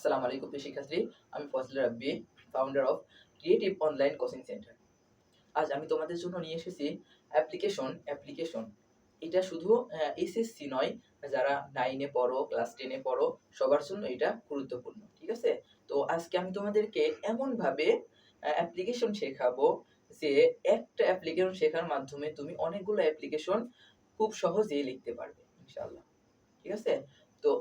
আসসালামু আলাইকুম প্রিয় শিক্ষার্থী, আমি Fazle Rabbi, founder of creative online coaching centre. আজ আমি তোমাদের জন্য নিয়ে এসেছি অ্যাপ্লিকেশন। এটা শুধু এসএসসি নয়, যারা 9 এ পড়ো, ক্লাস 10 এ পড়ো, সবার জন্য এটা গুরুত্বপূর্ণ। ঠিক আছে? তো আজকে আমি তোমাদেরকে এমনভাবে অ্যাপ্লিকেশন শেখাবো যে একটা অ্যাপ্লিকেশন শেখার মাধ্যমে তুমি অনেকগুলো অ্যাপ্লিকেশন খুব সহজেই লিখতে পারবে ইনশাআল্লাহ। ঠিক আছে? তো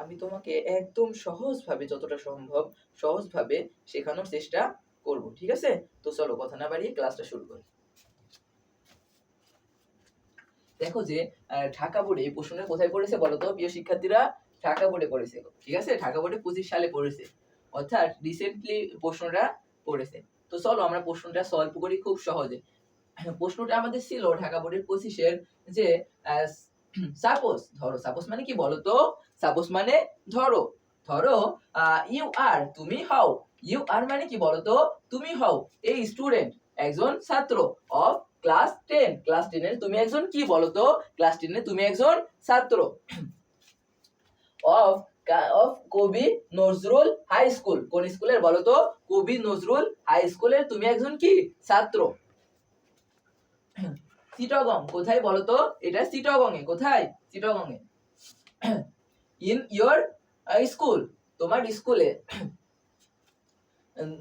আমি তোমাকে একদম সহজভাবে, যতটা সম্ভব সহজভাবে শেখানোর চেষ্টা করব। ঠিক আছে? তো চলো কথা না বাড়িয়ে ক্লাসটা শুরু করি। দেখো যে ঢাকা বোর্ডে এই প্রশ্নটা কোথায় পড়েছে বলো তো প্রিয় শিক্ষার্থীরা? ঢাকা বোর্ডে পড়েছে। ঠিক আছে? ঢাকা বোর্ডে 25 সালে পড়েছে, অর্থাৎ রিসেন্টলি প্রশ্নটা পড়েছে। তো চলো আমরা প্রশ্নটা সলভ করি খুব সহজে। প্রশ্নটা আমাদের ছিল ঢাকা বোর্ডের 25 এর যে সাপোজ মানে কি বলতো? সাপোজ মানে ধরো, ইউ আর তুমি হও। ইউ আর মানে কি বলতো? তুমি হও এই স্টুডেন্ট, একজন ছাত্র অফ ক্লাস 10 এর তুমি একজন কি বলতো? ক্লাস 10 এর তুমি একজন ছাত্র অফ কবি নজরুল হাই স্কুল। কোন স্কুলের বলতো? কবি নজরুল হাই স্কুলের তুমি একজন কি ছাত্র। চিটাগং কোথায় বলতো? এটা চিটাগং এ। কোথায়? চিটাগং এ। ইন ইয়োর স্কুল, তোমার স্কুলে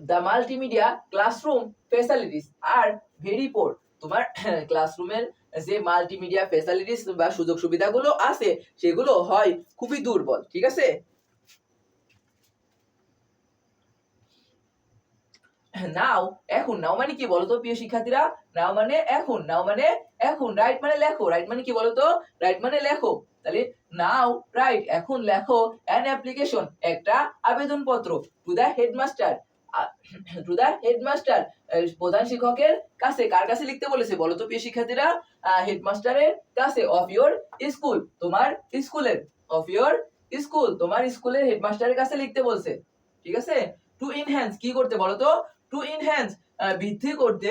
the multimedia classroom facilities are very poor. তোমার ক্লাসরুমের যে মাল্টিমিডিয়া ফ্যাসিলিটিস বা সুযোগ সুবিধাগুলো আছে সেগুলো হয় খুবই দুর্বল। ঠিক আছে? নাও, এখন। নাও মানে কি বলতো প্রিয় শিক্ষার্থীরা? নাও মানে এখন। নাও মানে এখন। রাইট মানে লেখো। রাইট মানে কি বলতো? রাইট মানে লেখো। তাহলে নাও রাইট, এখন লেখো, অ্যান অ্যাপ্লিকেশন, একটা আবেদনপত্র, two the headmaster, two the headmaster, প্রধান শিক্ষকের কাছে। কার কাছে লিখতে বলেছে বলতো প্রিয় শিক্ষার্থীরা? হেডমাস্টারের কাছে। অফ ইয়োর স্কুল, তোমার স্কুলের। অফ ইয়োর স্কুল, তোমার স্কুলের হেডমাস্টারের কাছে লিখতে বলছে। ঠিক আছে? টু ইনহ্যান্স, কি করতে বলতো? টু ইনহ্যান্স, বৃদ্ধি করতে,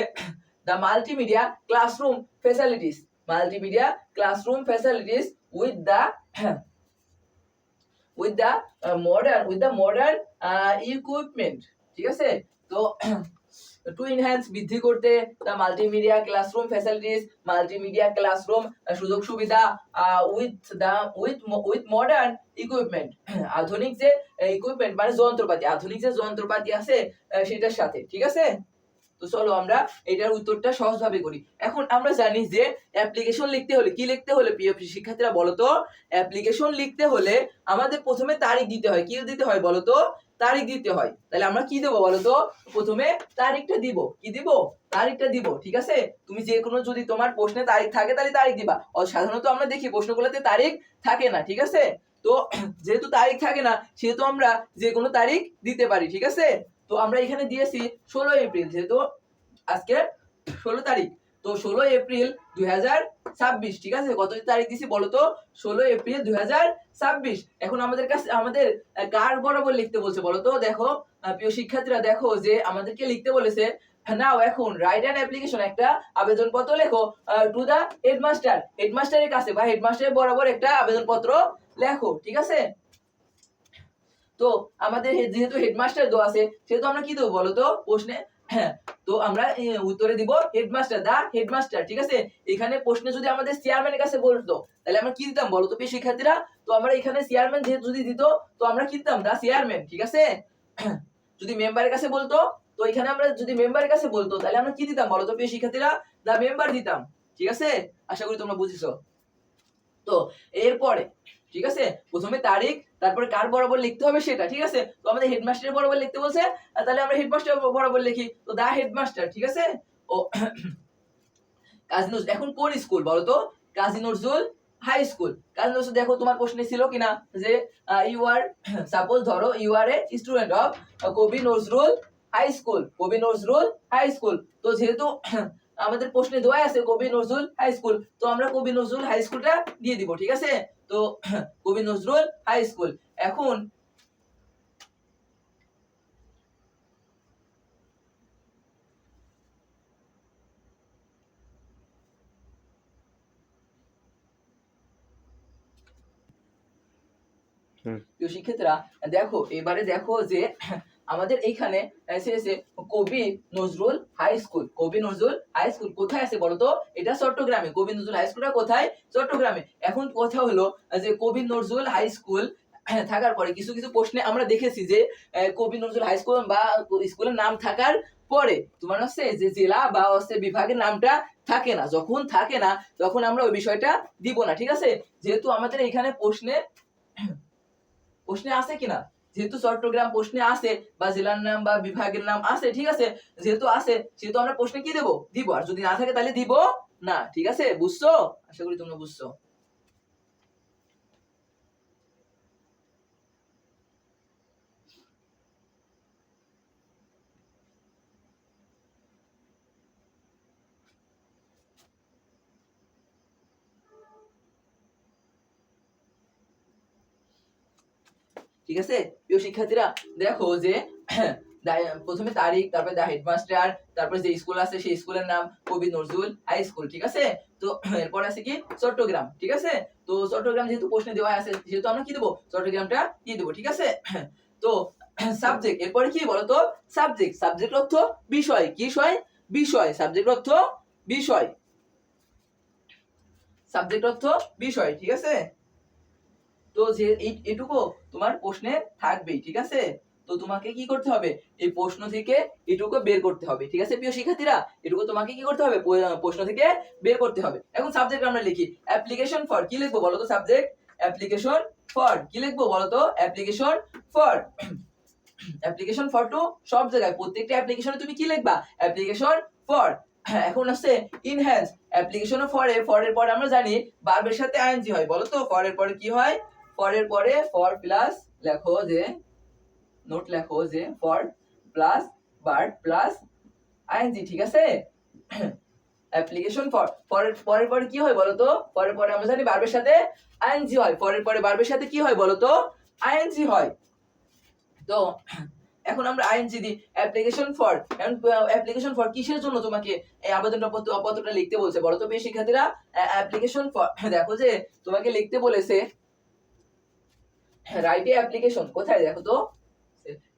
the multimedia classroom facilities, multimedia classroom facilities with the modern equipment. ঠিক আছে? তো টু ইনহ্যান্স, বৃদ্ধি করতে, the multimedia classroom facilities, multimedia classroom সুযোগ সুবিধা, উইথ মডার্ন ইকুইপমেন্ট, আধুনিক যে ইকুইপমেন্ট মানে যন্ত্রপাতি, আধুনিক যে যন্ত্রপাতি আছে সেটার সাথে। ঠিক আছে? তো চলো আমরা এটার উত্তরটা সহজভাবে করি। এখন আমরা জানি যে অ্যাপ্লিকেশন লিখতে হলে কি লিখতে হলে প্রিয় শিক্ষার্থীরা বলো তো? অ্যাপ্লিকেশন লিখতে হলে আমাদের প্রথমে তারিখ দিতে হয়। কি দিতে হয় বলো তো? তারিখ দিতে হয়। তাহলে আমরা কি দেব বলো তো? প্রথমে তারিখটা দিব। কি দিব? তারিখটা দিব। ঠিক আছে? তুমি যে কোনো, যদি তোমার প্রশ্নে তারিখ থাকে তাহলে তারিখ দিবা। সাধারণত আমরা দেখি প্রশ্নগুলোতে তারিখ থাকে না। ঠিক আছে? তো যেহেতু তারিখ থাকে না সেহেতু আমরা যে কোনো তারিখ দিতে পারি। ঠিক আছে? তো আমরা এখানে দিয়েছি 16 এপ্রিল, যেহেতু আজকে 16 তারিখ। তো 16 এপ্রিল 2026। ঠিক আছে? কত তারিখ দিছি বলো তো? 16 এপ্রিল 2026। এখন আমাদের কাছে আমাদের কার বরাবর লিখতে বলছে বলো তো? দেখো প্রিয় শিক্ষার্থীরা, দেখো যে আমাদেরকে লিখতে বলেছে নাও, এখন রাইট অ্যান অ্যাপ্লিকেশন, একটা আবেদনপত্র লেখো, টু দা হেডমাস্টার, হেডমাস্টারের কাছে বা হেডমাস্টারের বরাবর একটা আবেদনপত্র লেখো। ঠিক আছে? তো আমাদের যেহেতু হেডমাস্টার দেওয়া আছে সেহেতু আমরা কি দেবো বলো তো প্রশ্নে? হ্যাঁ, তো আমরা উত্তরে দিব হেডমাস্টার, দা হেডমাস্টার। ঠিক আছে? এখানে প্রশ্নে যদি আমাদের চেয়ারম্যানের কাছে বলতো তাহলে আমরা কি দিতাম বলো তো প্রিয় শিক্ষার্থীরা? তো আমরা এখানে চেয়ারম্যান যেহেতু যদি দিত তো আমরা কি দিতাম? The chairman. ঠিক আছে? যদি মেম্বারের কাছে বলতো, তো এখানে আমরা যদি মেম্বারের কাছে বলতো তাহলে আমরা কি দিতাম বলো তো প্রিয় শিক্ষার্থীরা? দা মেম্বার দিতাম। ঠিক আছে? আশা করি তোমরা বুঝেছো। তো এরপরে, ঠিক আছে, প্রথমে তারিখ, তারপরে কার বরাবর লিখতে হবে সেটা। ঠিক আছে? তো আমাদের হেডমাস্টারের বরাবর লিখতে বলছে, তাহলে আমরা হেডমাস্টার বরাবর লিখি, তো দা হেডমাস্টার। ঠিক আছে? ও কাজী নজরুল, এখন কোন স্কুল বলো তো? Kazi Nazrul high school. কাজী নজরুল, দেখো তোমার প্রশ্নে ছিল কিনা যে ইউ আর, সাপোজ ধরো you are a student of কবি নজরুল হাই স্কুল, কবি নজরুল হাই স্কুল। তো যেহেতু আমাদের প্রশ্নে দেওয়া আছে কবি নজরুল হাই স্কুল, তো আমরা কবি নজরুল হাই স্কুলটা দিয়ে দিব। ঠিক আছে? তো কবি নজরুল হাই স্কুল। এখন প্রিয় শিক্ষার্থীরা দেখো এবারে দেখো যে আমাদের এইখানে এসে কবি নজরুল হাই স্কুল, কবি নজরুল হাই স্কুল কোথায় আছে বলতো? এটা চট্টগ্রামে। কবি নজরুল হাই স্কুলটা কোথায়? চট্টগ্রামে। এখন কথা হলো যে কবি নজরুল হাই স্কুল থাকার পরে কিছু কিছু প্রশ্নে আমরা দেখেছি যে কবি নজরুল হাই স্কুল বা স্কুলের নাম থাকার পরে তোমার হচ্ছে যে জেলা বা হচ্ছে বিভাগের নামটা থাকে না। যখন থাকে না তখন আমরা ওই বিষয়টা দিব না, ঠিক আছে? যেহেতু আমাদের এখানে প্রশ্নে আছে কিনা, যেহেতু চট্টগ্রাম প্রশ্নে আছে বা জেলার নাম বা বিভাগের নাম আছে, ঠিক আছে? যেহেতু আছে সেহেতু আমরা প্রশ্নে কি দেব? দিব। আর যদি না থাকে তাহলে দিব না, ঠিক আছে? বুঝছো? আশা করি তোমরা বুঝছো। ঠিক আছে প্রিয় শিক্ষার্থীরা, দেখো যে প্রথমে তারিখ, তারপরে দা হেডমাস্টার, তারপরে যে স্কুল আছে সেই স্কুলের নাম কবি নজরুল হাই স্কুল, ঠিক আছে? তো এরপর আছে কি চট্টগ্রাম, ঠিক আছে? তো চট্টগ্রাম যেহেতু প্রশ্নে দেওয়া আছে সেহেতু আমরা কি দেবো? চট্টগ্রামটা কি দেবো, ঠিক আছে? তো সাবজেক্ট, এরপরে কি বলতো? সাবজেক্ট, সাবজেক্ট অর্থ বিষয়, কি বিষয়? বিষয়, সাবজেক্ট অর্থ বিষয়, সাবজেক্ট অর্থ বিষয়, ঠিক আছে? তো যে এটুকু তোমার প্রশ্নে থাকবেই, ঠিক আছে? তো তোমাকে কি করতে হবে? এই প্রশ্ন থেকে এটুকু বের করতে হবে, ঠিক আছে প্রিয় শিক্ষার্থীরা? এটুকু তোমাকে কি করতে হবে? প্রশ্ন থেকে বের করতে হবে। এখন সাবজেক্ট আমরা লিখি অ্যাপ্লিকেশন ফর, কি লিখবো বলো তো? সাবজেক্ট অ্যাপ্লিকেশন ফর, কি লিখবো বলো তো? Application for, application for to সব জায়গায় প্রত্যেকটা অ্যাপ্লিকেশনে তুমি কি লিখবা? Application for. এখন আছে ইনহ্যান্স, অ্যাপ্লিকেশন ফর এর পরে আমরা জানি ভার্বের সাথে আইএনজি হয়, বলো তো ফর এর পরে কি হয়? ফর এর পরে ফর প্লাস লেখো যে নোট লেখো যে for plus verb plus ING, ঠিক আছে? অ্যাপ্লিকেশন ফর, পরের পরে কি হয় বলো তো? পরের পরে আমরা জানি ভার্বের সাথে আইএনজি হয়, পরের পরে ভার্বের সাথে কি হয় বলো তো? আইএনজি হয়। তো এখন আমরা আইএনজি দিই অ্যাপ্লিকেশন ফর। এখন অ্যাপ্লিকেশন ফর কিসের জন্য তোমাকে এই আবেদনটা পত্রটা লিখতে বলছে বলো তো প্রিয় শিক্ষার্থীরা? অ্যাপ্লিকেশন ফর, দেখো যে তোমাকে লিখতে বলেছে রাইট এ অ্যাপ্লিকেশন, কোথায় দেখো তো?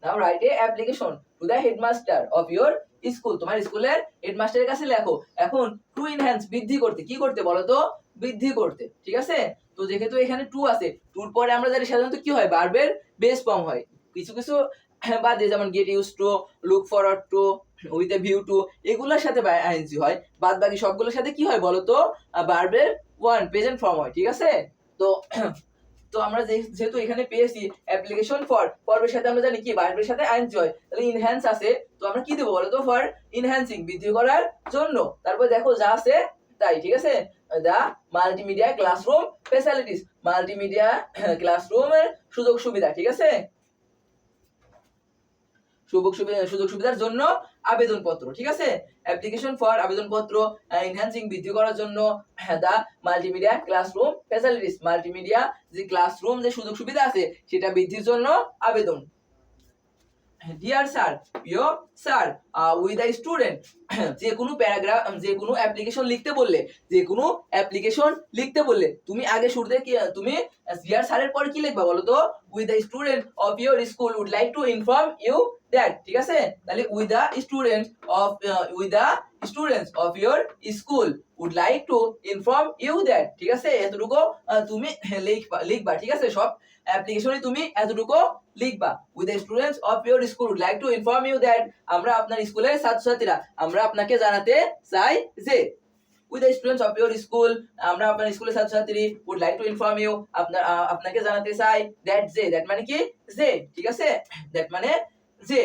Now write a application to the headmaster of your school, তোমার স্কুলের হেডমাস্টারের কাছে লেখো। এখন টু ইনহ্যান্স, বৃদ্ধি করতে, কি করতে বলো তো? বৃদ্ধি করতে, ঠিক আছে? তো যেহেতু এখানে টু আছে, টুর পরে আমরা জানি সাধারণত কি হয়? ভার্বের বেস ফর্ম হয়। কিছু কিছু বাদে যেমন get use to, look forward to, with a view to, এগুলোর সাথে আইএনজি হয়। বাদ বাকি সবগুলোর সাথে কি হয় বলো তো? ভার্বের ওয়ান প্রেজেন্ট ফর্ম হয়, ঠিক আছে? তো তো আমরা যেহেতু এখানে পেয়েছি অ্যাপ্লিকেশন ফর, ফরের সাথে আমরা জানি কি ভার্বের সাথে আইএনজি হয়, তাহলে ইনহ্যান্স আছে। তো আমরা কি দেব বলো তো? ফর ইনহ্যান্সিং, বৃদ্ধি করার জন্য। তারপর দেখো যা আছে তাই, ঠিক আছে? দা মাল্টিমিডিয়া ক্লাসরুম ফ্যাসিলিটিস, মাল্টিমিডিয়া ক্লাসরুমের সুযোগ সুবিধা, ঠিক আছে? সুযোগ সুবিধার জন্য আবেদনপত্র, ঠিক আছে? অ্যাপ্লিকেশন ফর আবেদনপত্র, এনহ্যান্সিং বৃদ্ধি করার জন্য, দা মাল্টিমিডিয়া ক্লাসরুম ফ্যাসিলিটিস, মাল্টিমিডিয়া যে ক্লাসরুম যে সুযোগ সুবিধা আছে সেটা বৃদ্ধির জন্য আবেদন। ডিয়ার স্যার, প্রিয় স্যার, উইথ দ্য স্টুডেন্ট, যে কোনো প্যারাগ্রাফ, যে কোনো অ্যাপ্লিকেশন লিখতে বললে, যে কোনো অ্যাপ্লিকেশন লিখতে বললে তুমি আগে শুরুতে কি তুমি ডিয়ার স্যারের পরে কি লিখবা বলো তো? With the student of your school would like to inform you that, ঠিক আছে? তাহলে with the student of with the students of your school would like to inform you that, ঠিক আছে? এতটুকু তুমি লিখবা, ঠিক আছে? সব অ্যাপ্লিকেশনে তুমি এতটুকু লিখবা। With the students of your school would like to inform you that, আমরা আপনার স্কুলের ছাত্রছাত্রীরা আমরা আপনাকে জানাতে চাই যে, with the students of your school, আমরা আপনার স্কুলের ছাত্রছাত্রী, would like to inform you, আপনাকে জানাতে চাই দ্যাট, যে দ্যাট মানে কি? যে, ঠিক আছে? দ্যাট মানে যে।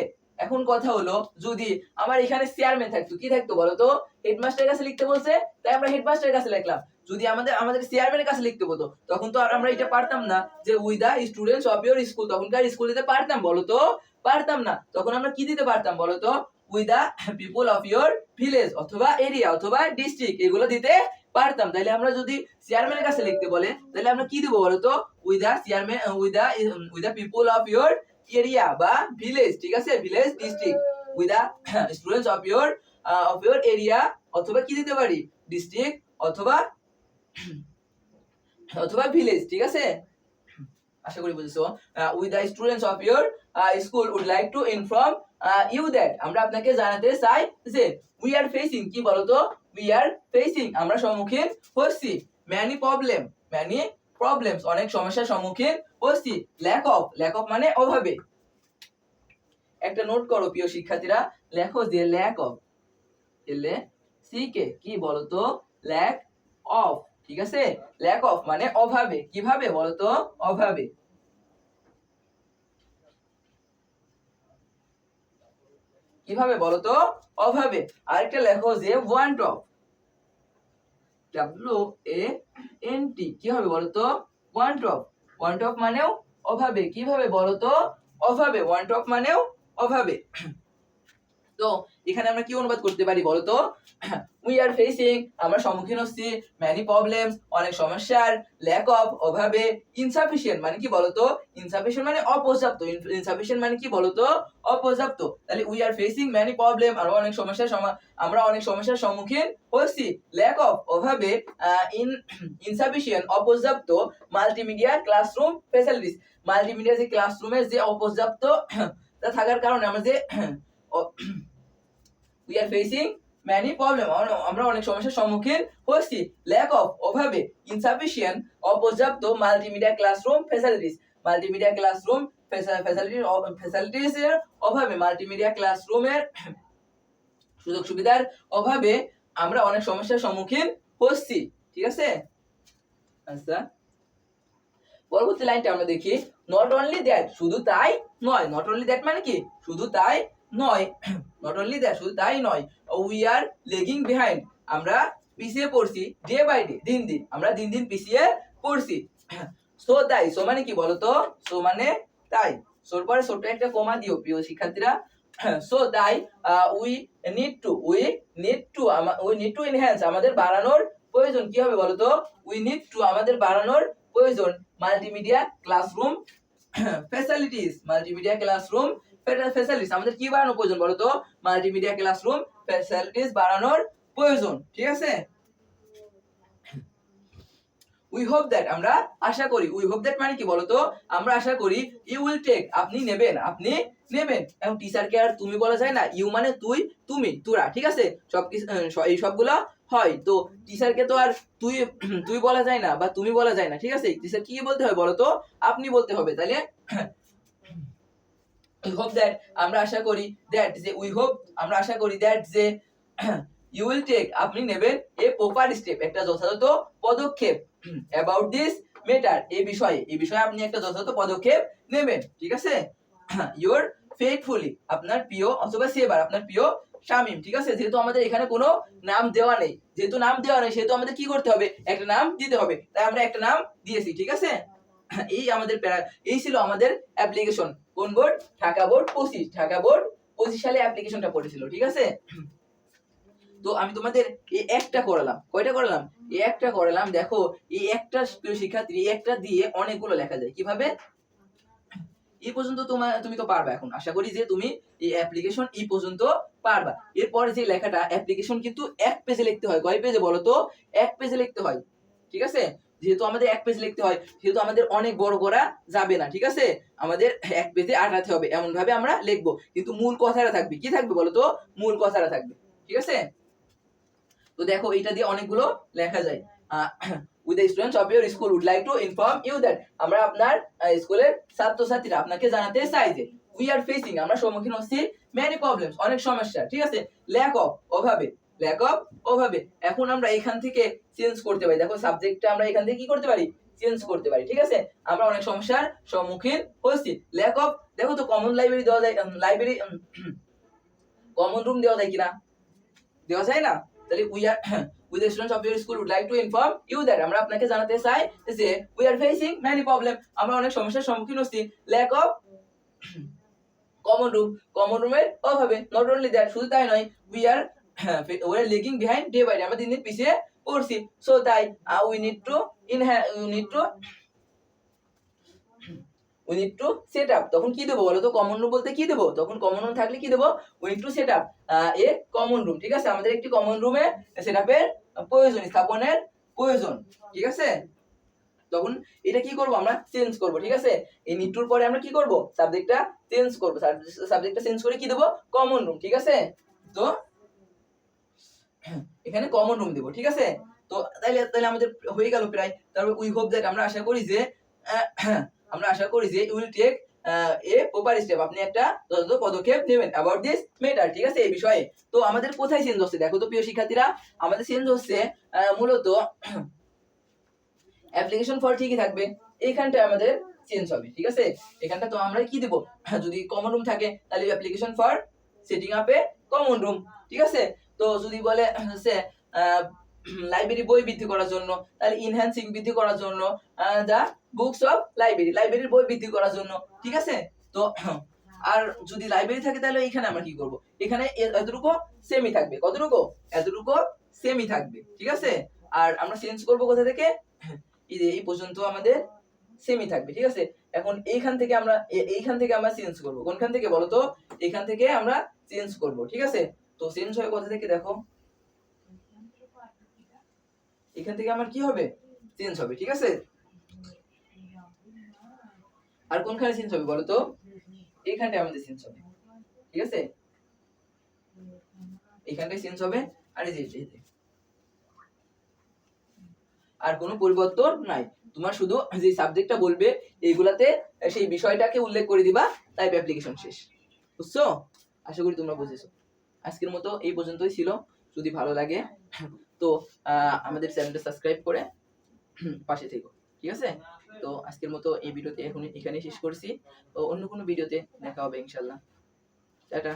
এখন কথা হলো যদি আমার এখানে চেয়ারম্যান থাকতো, কি থাকতো বলো তো? হেডমাস্টারের কাছে লিখতে বলছে তাই আমরা হেডমাস্টারের কাছে লিখলাম। যদি আমাদের চেয়ারম্যানের কাছে লিখতে হতো তখন তো আর আমরা এটা পারতাম না যে with the students of your school, তখনকার স্কুল দিতে পারতাম বলো তো? পারতাম না। তখন আমরা কি দিতে পারতাম বলো তো? With the people of your village অথবা এরিয়া অথবা ডিস্ট্রিক্ট, এগুলো দিতে পারতাম। তাহলে আমরা যদি চেয়ারম্যানের কাছে লিখতে বলে তাহলে আমরা কি দিব বলো তো? With the chairman, with the people of your area বা ভিলেজ, ঠিক আছে? Village district, with the students of your area, অথবা কি দিতে পারি? ডিস্ট্রিক্ট অথবা ভিলেজ, ঠিক আছে? আশা করি বুঝেছো। We the students of your school would like to inform you that, আমরা আপনাকে জানাতে চাই যে উই আর ফেসিং, কি বলতো, উই আর ফেসিং, আমরা সম্মুখীন হচ্ছি, ম্যানি প্রবলেমস, অনেক সমস্যার সম্মুখীন হচ্ছি, ল্যাক অফ মানে অভাবে। একটা নোট করো প্রিয় শিক্ষার্থীরা, লেখো যে ল্যাক অফ, LACK, কি বলতো, ল্যাক অফ, ঠিক আছে, ল্যাক অফ মানে অভাবে, কিভাবে বলতো, অভাবে। কিভাবে বলতো, অভাবে। আরেকটা লেখো যে ওয়ান্ট অফ, WANT, কি হবে বলতো, ওয়ান্ট অফ মানেও অভাবে, কিভাবে বলতো, অভাবে, ওয়ান্ট অফ মানেও অভাবে। তো এখানে আমরা কি অনুবাদ করতে পারি বলতো, উই আর ফেসিং, আমরা সম্মুখীন হচ্ছি, ম্যানি প্রবলেমস, অনেক সমস্যার, ল্যাক অফ অভাবে, ইনসাফিশিয়েন্ট মানে কি বলতো, ইনসাফিশিয়েন্ট মানে অপর্যাপ্ত, ইনসাফিশিয়েন্ট মানে কি বলতো, অপর্যাপ্ত। তাহলে we are facing many problem, আমরা অনেক সমস্যার সম্মুখীন হচ্ছি, ল্যাক অফ অভাবে, ইনসাফিশিয়েন্ট অপর্যাপ্ত, মাল্টিমিডিয়া ক্লাসরুম ফ্যাসিলিটিস, মাল্টিমিডিয়া যে ক্লাসরুমের যে অপর্যাপ্ত থাকার কারণে আমরা যে we are facing many problems, আমরা অনেক সমস্যার সম্মুখীন হচ্ছি, ল্যাক অফ অভাবে, ইনসাফিশিয়েন্ট অপর্যাপ্ত, multimedia classroom facilities, multimedia classroom facilities এর অভাবে, মাল্টিমিডিয়া ক্লাসরুমের সুযোগ সুবিধার অভাবে আমরা অনেক সমস্যার সম্মুখীন হচ্ছি, ঠিক আছে। আচ্ছা, পরবর্তী লাইনটা আমরা দেখি, নট অনলি দ্যাট, শুধু তাই নয়, নট অনলি দ্যাট মানে কি, শুধু তাই নয়, নট অনলি দ্যাট, শুধু তাই নয়, উই আর লেগিং বিহাইন্ড, আমরা পিছিয়ে পড়ছি, ডে বাই ডে, দিন দিন, আমরা দিন দিন পিছিয়ে পড়ছি, সো তাই, সো মানে কি বলতো, সো মানে তাই, সোর পরে ছোট একটা কমা দিও প্রিয় শিক্ষার্থীরা, সো তাই উই নিড টু এনহ্যান্স, আমাদের বাড়ানোর প্রয়োজন, কি হবে বলতো, উই নিড টু, আমাদের বাড়ানোর প্রয়োজন, multimedia classroom facilities, multimedia classroom facilities, আমাদের কি বাড়ানোর প্রয়োজন বলতো, মাল্টিমিডিয়া ক্লাসরুম ফ্যাসিলিটিস বাড়ানোর প্রয়োজন, ঠিক আছে। উই হোপ দ্যাট, আমরা আশা করি, উই হোপ দ্যাট মানে কি বলতো, আমরা আশা করি, ইউ উইল টেক, আপনি নেবেন, এবং টিচারকে আর তুমি বলা যায় না, ইউ মানে তুই, তুমি, তোরা, ঠিক আছে, সব এই সবগুলো হয়, তো টিচারকে তো আর তুই তুই বলা যায় না বা তুমি বলা যায় না, ঠিক আছে, টিচার কি বলতে হবে বলতো, আপনি বলতে হবে, তাহলে উই হোপ দ্যাট, আমরা আশা করি, দ্যাট যে উই হোপ, আমরা আশা করি, দ্যাট যে ইউ উইল টেক, আপনি নেবেন, এ প্রপার স্টেপ, একটা যথাযথ পদক্ষেপ, অ্যাবাউট দিস ম্যাটার, এই বিষয়ে আপনি একটা যথাযথ পদক্ষেপ নেবেন, ঠিক আছে, ইওর ফেথফুলি, আপনার প্রিয় অথবা সেবার, আপনার প্রিয় শামিম, ঠিক আছে। যেহেতু আমাদের এখানে কোনো নাম দেওয়া নেই, সেহেতু আমাদের কি করতে হবে, একটা নাম দিতে হবে, তাই আমরা একটা নাম দিয়েছি, ঠিক আছে। এই ছিল আমাদের অ্যাপ্লিকেশন, কোন বোর্ড, ঢাকা বোর্ড 25 সালে অ্যাপ্লিকেশনটা পড়েছিল, ঠিক আছে। তো আমি তোমাদের এই একটা করালাম, কয়টা করালাম, এই একটা করালাম, দেখো এই একটা শিক্ষার্থী, এই একটা দিয়ে অনেকগুলো লেখা যায়, কিভাবে, এই পর্যন্ত তুমি তো পারবা, এখন আশা করি যে তুমি এই অ্যাপ্লিকেশন এই পর্যন্ত পারবা। এরপরে যে লেখাটা, অ্যাপ্লিকেশন কিন্তু এক পেজে লিখতে হয়, কয় পেজে বলো তো, এক পেজে লিখতে হয়, ঠিক আছে। যেহেতু আমাদের এক পেজ লিখতে হয়, সেহেতু আমাদের অনেক বড় করা যাবে না, ঠিক আছে, আমাদের এক পেজে আটাতে হবে, এমন ভাবে আমরা লিখবো, কিন্তু মূল কথাটা থাকবে, কি থাকবে বলো তো, মূল কথাটা থাকবে, ঠিক আছে। তো দেখো এইটা দিয়ে অনেকগুলো লেখা যায়, with the students of your school would like to inform you that, আমরা আপনার স্কুলের ছাত্রছাত্রীরা আপনাকে জানাতে চাই যে we are facing, আমরা সম্মুখীন হচ্ছি, many problems, অনেক সমস্যা, ঠিক আছে, lack of অভাবে। এখন আমরা এখান থেকে চেঞ্জ করতে পারি, দেখো সাবজেক্টটা আমরা এখান থেকে কি করতে পারি, চেঞ্জ করতে পারি, ঠিক আছে। আমরা অনেক সমস্যার সম্মুখীন হচ্ছি, lack of, দেখো তো কমন লাইব্রেরি দেওয়া যায়, কমন রুম দেওয়া যায় কিনা, দেওয়া যায় না, তাহলে with the students of your school would like to inform you that, আমরা আপনাকে জানাতে চাই যে we are facing many problem, আমরা অনেক সমস্যার সম্মুখীন হচ্ছি, lack of কমন রুমের অভাবে, not only that, শুধু তাই নয়, we are lagging behind day by day, আমরা দিন দিন পিছিয়ে পড়ছি, so তাই we need to set up, তখন কি দেবো বলো তো, কমন রুম বলতে কি দেবো, তখন কমন রুম থাকলে কি দেবো, we need to set up a common room, ঠিক আছে, আমাদের একটি কমন রুমে সেটআপের প্রয়োজন, স্থাপনের প্রয়োজন, ঠিক আছে। তখন এটা কি করব আমরা চেঞ্জ করব, ঠিক আছে। এই নিড টুর পরে আমরা কি করব সাবজেক্টটা চেঞ্জ করব, সাবজেক্টটা চেঞ্জ করে কি দেব কমন রুম, ঠিক আছে। তো এখানে কমন রুম দেব, ঠিক আছে। তো তাইলে তাহলে আমাদের হয়ে গেল প্রায়। তারপর উই হোপ দ্যাট আমরা আশা করি যে you will take a proper step, আপনি একটা যথাযথ পদক্ষেপ নেবেন অ্যাবাউট দিস ম্যাটার, ঠিক আছে, এই বিষয়ে। তো আমাদের কোথায় চেঞ্জ হচ্ছে দেখো তো প্রিয় শিক্ষার্থীরা, আমাদের চেঞ্জ হচ্ছে মূলত অ্যাপ্লিকেশন ফর ঠিকই থাকবে, এইখানটা আমাদের চেঞ্জ হবে, ঠিক আছে। এখানটা তো আমরা কি দেব, যদি কমন রুম থাকে তাহলে application for setting up a common room, ঠিক আছে। তো যদি বলে হচ্ছে লাইব্রেরি বই বৃদ্ধি করার জন্য, তাহলে ইনহ্যান্সিং বৃদ্ধি করার জন্য দা বুকস অফ লাইব্রেরির বই বৃদ্ধি করার জন্য, ঠিক আছে। তো আর যদি লাইব্রেরি থাকে তাহলে এখানে আমরা কি করব, এখানে এতটুকু সেমই থাকবে, কতটুকু এতটুকু সেমই থাকবে, ঠিক আছে। আর আমরা চেঞ্জ করব কোথা থেকে, এই পর্যন্ত আমাদের সেমই থাকবে, ঠিক আছে। এখন এইখান থেকে আমরা চেঞ্জ করব, কোনখান থেকে বলো তো, এখান থেকে আমরা চেঞ্জ করব, ঠিক আছে। তো চেঞ্জ হয় কোথা থেকে দেখো, এখান থেকে আমার কি হবে চেঞ্জ হবে, ঠিক আছে। আর কোনখানে চেঞ্জ হবে বলো তো, এইখানটায় আমাদের চেঞ্জ হবে, ঠিক আছে, এইখানটায় চেঞ্জ হবে। আর এই যে আর কোনো পরিবর্তন নাই, তোমার শুধু যে সাবজেক্টটা বলবে এইগুলাতে সেই বিষয়টাকে উল্লেখ করে দিবা, টাইপ অ্যাপ্লিকেশন শেষ, বুঝছো। আশা করি তোমরা বুঝেছো। আজকের মতো এই পর্যন্তই ছিল, যদি ভালো লাগে তো আমাদের চ্যানেলটা সাবস্ক্রাইব করে পাশে থেকো, ঠিক আছে। তো আজকের মতো এই ভিডিওতে এখানেই শেষ করছি, তো অন্য কোনো ভিডিওতে দেখা হবে ইনশাল্লাহ। টাটা।